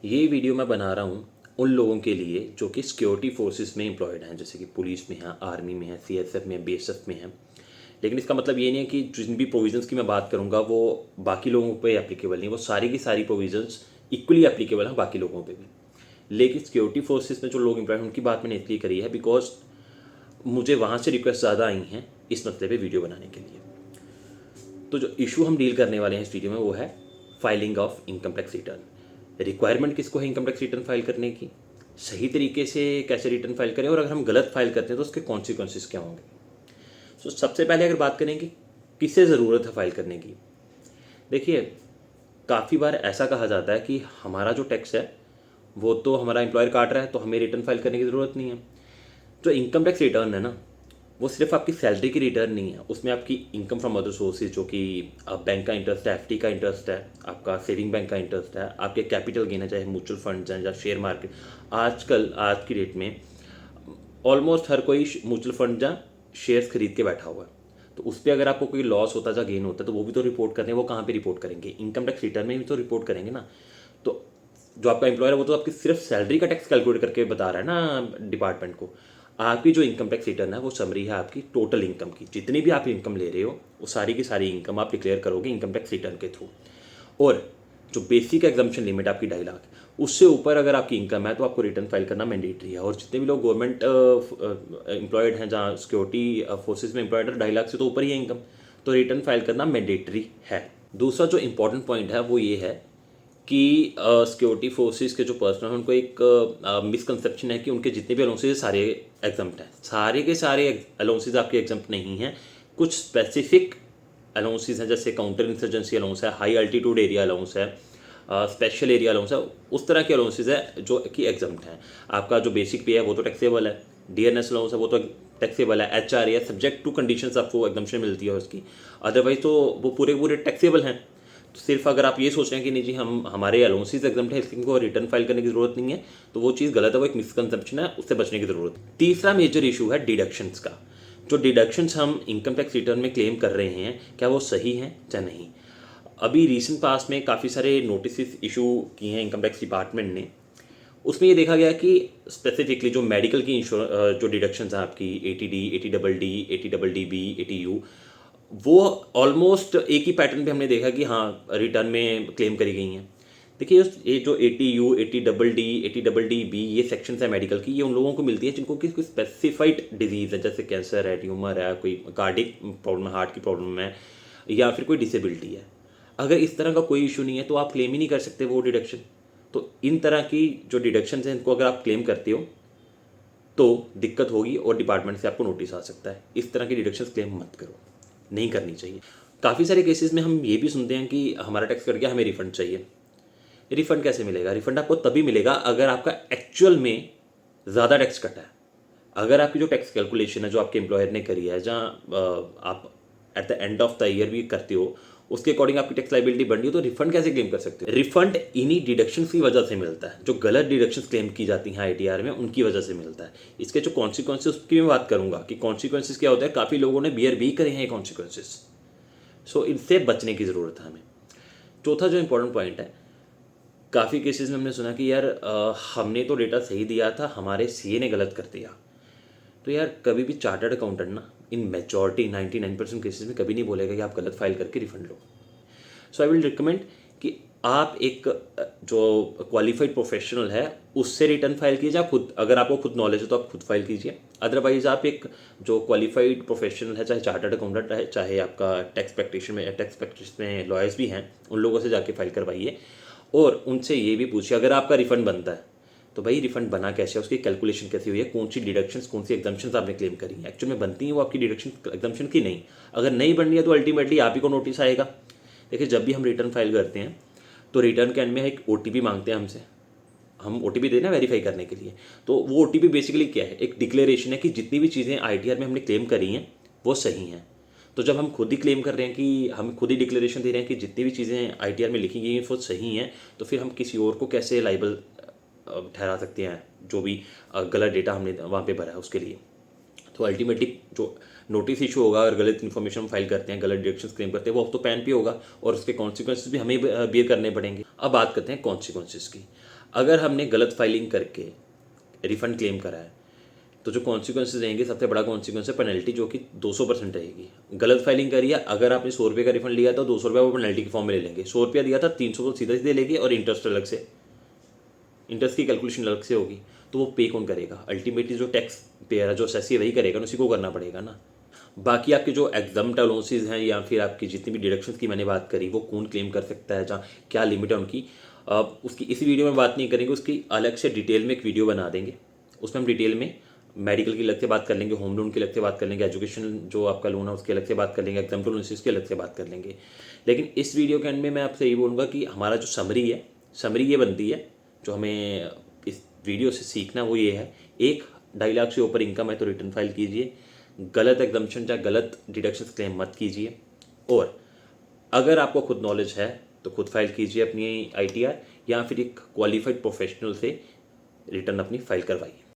ये वीडियो मैं बना रहा हूँ उन लोगों के लिए जो कि सिक्योरिटी फोर्सेस में एम्प्लॉयड हैं, जैसे कि पुलिस में हैं, आर्मी में हैं, सीएसएफ में, बीएसएफ में हैं। लेकिन इसका मतलब ये नहीं है कि जिन भी प्रोविजंस की मैं बात करूँगा वो बाकी लोगों पे एप्लीकेबल नहीं, वो सारी की सारी प्रोविजंस इक्वली एप्लीकेबल हैं बाकी लोगों पे भी। लेकिन सिक्योरिटी फोर्सेस में जो लोग एम्प्लॉयड हैं उनकी बात मैंने इसलिए करी है बिकॉज मुझे वहाँ से रिक्वेस्ट ज़्यादा आई हैं इस मसले पे वीडियो बनाने के लिए। तो जो इशू हम डील करने वाले हैं इस वीडियो में वो है filing of income tax return. Requirement किसको है इनकम टैक्स रिटर्न फाइल करने की, सही तरीके से कैसे रिटर्न फाइल करें, और अगर हम गलत फाइल करते हैं तो उसके कॉन्सिक्वेंसेस क्या होंगे। सो सबसे पहले अगर बात करें कि किसे ज़रूरत है फाइल करने की, देखिए काफ़ी बार ऐसा कहा जाता है कि हमारा जो टैक्स है वो तो हमारा एम्प्लॉयर काट रहा है तो हमें रिटर्न फाइल करने की ज़रूरत नहीं है। जो इनकम टैक्स रिटर्न है ना, वो सिर्फ आपकी सैलरी की रिटर्न नहीं है, उसमें आपकी इनकम फ्रॉम अदर सोर्सेज जो कि बैंक का इंटरेस्ट है, एफडी का इंटरेस्ट है, आपका सेविंग बैंक का इंटरेस्ट है, आपके कैपिटल गेन है, चाहे म्यूचुअल फंड्स हैं या शेयर मार्केट। आजकल आज की डेट में ऑलमोस्ट हर कोई म्यूचुअल फंड या शेयर्स खरीद के बैठा हुआ है। तो उस पर अगर आपको कोई लॉस होता है या गेन होता है तो वो भी तो रिपोर्ट करने, वो कहाँ पे रिपोर्ट करेंगे, इनकम टैक्स रिटर्न में भी तो रिपोर्ट करेंगे ना। तो जो आपका एम्प्लॉयर है वो तो आपकी सिर्फ सैलरी का टैक्स कैलकुलेट करके बता रहा है ना डिपार्टमेंट को। आपकी जो इनकम टैक्स रिटर्न है वो समरी है आपकी टोटल इनकम की, जितनी भी आप इनकम ले रहे हो वो सारी की सारी इनकम आप डिक्लेयर करोगे इनकम टैक्स रिटर्न के थ्रू। और जो बेसिक एग्जम्पशन लिमिट आपकी 2.5 लाख, उससे ऊपर अगर आपकी इनकम है तो आपको रिटर्न फाइल करना मैंडेटरी है। और जितने भी लोग गवर्नमेंट एम्प्लॉयड हैं जहाँ सिक्योरिटी फोर्सेज में एम्प्लॉयड है, 2.5 लाख से तो ऊपर ही है इनकम, तो रिटर्न फाइल करना मैंडेटरी है। दूसरा जो इंपॉर्टेंट पॉइंट है वो ये है कि सिक्योरिटी फोर्सेस के जो पर्सनल हैं उनको एक मिसकंसेप्शन है कि उनके जितने भी अलाउंसेज सारे एग्जम्प्ट हैं। सारे के सारे अलाउंसेज आपके एग्जम्प्ट नहीं हैं। कुछ स्पेसिफिक अलाउंसेज हैं, जैसे काउंटर इंसर्जेंसी अलाउंस है, हाई अल्टीट्यूड एरिया अलाउंस है, स्पेशल एरिया अलाउंस है, उस तरह के अलाउंसेज है जो कि एग्जम्प्ट हैं। आपका जो बेसिक पे है वो तो टैक्सेबल है, डीएनएस अलाउंस है वो तो टैक्सेबल है, एचआर है सब्जेक्ट टू कंडीशंस आपको एग्जम्पशन मिलती है उसकी, अदरवाइज तो वो पूरे पूरे टैक्सेबल हैं। तो सिर्फ अगर आप ये सोच रहे हैं कि नहीं जी हम हमारे अलाउंसेज एग्जम्प्ट है इसको रिटर्न फाइल करने की जरूरत नहीं है, तो वो चीज़ गलत है, वो एक मिसकंसेप्शन है, उससे बचने की जरूरत है। तीसरा मेजर इशू है डिडक्शंस का। जो डिडक्शंस हम इनकम टैक्स रिटर्न में क्लेम कर रहे हैं क्या वो सही हैं या नहीं। अभी रीसेंट पास में काफ़ी सारे नोटिस इशू किए हैं इनकम टैक्स डिपार्टमेंट ने। उसमें ये देखा गया कि स्पेसिफिकली जो मेडिकल की जो डिडक्शंस हैं आपकी ATD, AT double D B, ATU, वो ऑलमोस्ट एक ही पैटर्न पे हमने देखा कि हाँ रिटर्न में क्लेम करी गई हैं। देखिए ये जो ATU, AT double D B, ये सेक्शंस है मेडिकल की, ये उन लोगों को मिलती है जिनको कि कोई स्पेसिफाइड डिजीज़ है, जैसे कैंसर है, ट्यूमर है, कोई कार्डिक प्रॉब्लम है, हार्ट की प्रॉब्लम है, या फिर कोई डिसेबिलिटी है। अगर इस तरह का कोई इशू नहीं है तो आप क्लेम ही नहीं कर सकते वो डिडक्शन। तो इन तरह की जो डिडक्शन हैं इनको अगर आप क्लेम करते हो तो दिक्कत होगी और डिपार्टमेंट से आपको नोटिस आ सकता है। इस तरह की डिडक्शंस क्लेम मत करो, नहीं करनी चाहिए। काफ़ी सारे केसेस में हम ये भी सुनते हैं कि हमारा टैक्स कट गया, हमें रिफंड चाहिए। रिफंड कैसे मिलेगा? रिफंड आपको तभी मिलेगा अगर आपका एक्चुअल में ज़्यादा टैक्स कटा है। अगर आपकी जो टैक्स कैलकुलेशन है जो आपके एम्प्लॉयर ने करी है, जहाँ आप at the end of the year भी करते हो, उसके अकॉर्डिंग आपकी टैक्स लाइबिलिटी बन रही हो, तो रिफंड कैसे क्लेम कर सकते हो? रिफंड इन्हीं डिडक्शंस की वजह से मिलता है, जो गलत डिडक्शंस क्लेम की जाती हैं आईटीआर में, उनकी वजह से मिलता है। इसके जो कॉन्सिक्वेंसेस उसकी मैं बात करूंगा कि कॉन्सिक्वेंसेस क्या होता है। काफ़ी लोगों ने बियर भी करे हैं ये कॉन्सिक्वेंसेस, सो इनसे बचने की ज़रूरत है हमें। चौथा जो इंपॉर्टेंट पॉइंट है, काफ़ी केसेस में हमने सुना कि यार हमने तो डेटा सही दिया था, हमारे सीए ने गलत कर दिया। तो यार कभी भी चार्टर्ड अकाउंटेंट ना इन मेजॉरिटी 99% केसेस में कभी नहीं बोलेगा कि आप गलत फाइल करके refund low. So I will recommend कि आप एक जो क्वालिफाइड प्रोफेशनल है उससे रिटर्न फाइल कीजिए। आप खुद, अगर आपको खुद नॉलेज है तो आप खुद फाइल कीजिए। अदरवाइज आप एक जो क्वालिफाइड प्रोफेशनल है, चाहे चार्टर्ड अकाउंटेंट है, चाहे आपका टैक्स प्रैक्टिस में लॉयर्स भी हैं, उन लोगों से जाके फाइल करवाइए और उनसे ये भी पूछिए अगर आपका रिफंड बनता है तो भाई रिफंड बना कैसे है, उसकी कैलकुलेशन कैसी हुई है, कौन सी डिडक्शंस, कौन सी एग्जम्पशंस आपने क्लेम करी है, एक्चुअल में बनती हैं वो आपकी डिडक्शन एग्जम्पशन की नहीं। अगर नहीं बन रही है तो अल्टीमेटली आप ही को नोटिस आएगा। देखिए जब भी हम रिटर्न फाइल करते हैं तो रिटर्न के एंड में एक ओटीपी मांगते हैं हमसे, हम ओटीपी देते हैं वेरीफाई करने के लिए। तो वो ओटीपी बेसिकली क्या है, एक डिक्लेरेशन है कि जितनी भी चीज़ें आईटीआर में हमने क्लेम करी हैं वो सही हैं। तो जब हम खुद ही क्लेम कर रहे हैं कि हम खुद ही डिक्लेरेशन दे रहे हैं कि जितनी भी चीज़ें आईटीआर में लिखी गई हैं वो सही हैं, तो फिर हम किसी और को कैसे लाइबल ठहरा सकते हैं जो भी गलत डेटा हमने वहाँ पे भरा है उसके लिए। तो अल्टीमेटली जो नोटिस इशू होगा अगर गलत इन्फॉर्मेशन फाइल करते हैं, गलत डिडक्शंस क्लेम करते हैं, वो अब तो पैन पे होगा और उसके कॉन्सिक्वेंसेस भी हमें बियर करने पड़ेंगे। अब बात करते हैं कॉन्सिक्वेंसेस की। अगर हमने गलत फाइलिंग करके रिफंड क्लेम करा है तो जो कॉन्सिक्वेंसेज रहेंगे, सबसे बड़ा कॉन्सिक्वेंस है पेनल्टी, जो कि 200% रहेगी। गलत फाइलिंग करी है, अगर आपने 100 रुपये का रिफंड लिया तो 200 रुपये वो पेनल्टी के फॉर्म में ले लेंगे। 100 रुपया दिया था, 300 तो सीधे सीधे लेंगे और इंटरेस्ट अलग से, इंटरेस्ट की कैलकुलेशन अलग से होगी। तो वो पे कौन करेगा? अल्टीमेटली जो टैक्स पेयर है, जो सेस है, वही करेगा ना, उसी को करना पड़ेगा ना। बाकी आपके जो एग्जाम्प्ट अलाउंसेज हैं या फिर आपकी जितनी भी डिडक्शंस की मैंने बात करी, वो कौन क्लेम कर सकता है, जहाँ क्या लिमिट है उनकी, उसकी इसी वीडियो में बात नहीं करेंगे। उसकी अलग से डिटेल में एक वीडियो बना देंगे, उसमें हम डिटेल में मेडिकल की अलग से बात कर लेंगे, होम लोन की अलग से बात कर लेंगे, एजुकेशन जो आपका लोन है उसकी अलग से बात कर लेंगे, एग्जाम्पल अलाउंसेस की अलग से बात कर लेंगे। लेकिन इस वीडियो के एंड में मैं आपसे ये बोलूँगा कि हमारा जो समरी है, समरी ये बनती है, जो हमें इस वीडियो से सीखना वो ये है, 1-2.5 लाख से ऊपर इनकम है तो रिटर्न फाइल कीजिए, गलत एग्जम्पशन या गलत डिडक्शंस क्लेम मत कीजिए, और अगर आपको खुद नॉलेज है तो खुद फाइल कीजिए अपनी ITR, या फिर एक क्वालिफाइड प्रोफेशनल से रिटर्न अपनी फाइल करवाइए।